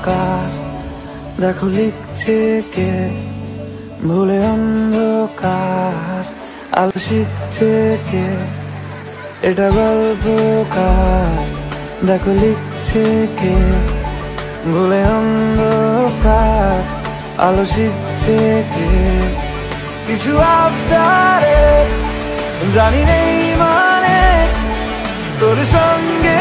কার, দেখো লিখছে কে ভুলে অন্ধকার, আলো শিখছে কে এটা গল্প কার, দেখো লিখছে কে ভুলে অন্ধকার, আলো শিখছে কে। কিছু আবদারে জানি নেই মানে তোর সঙ্গে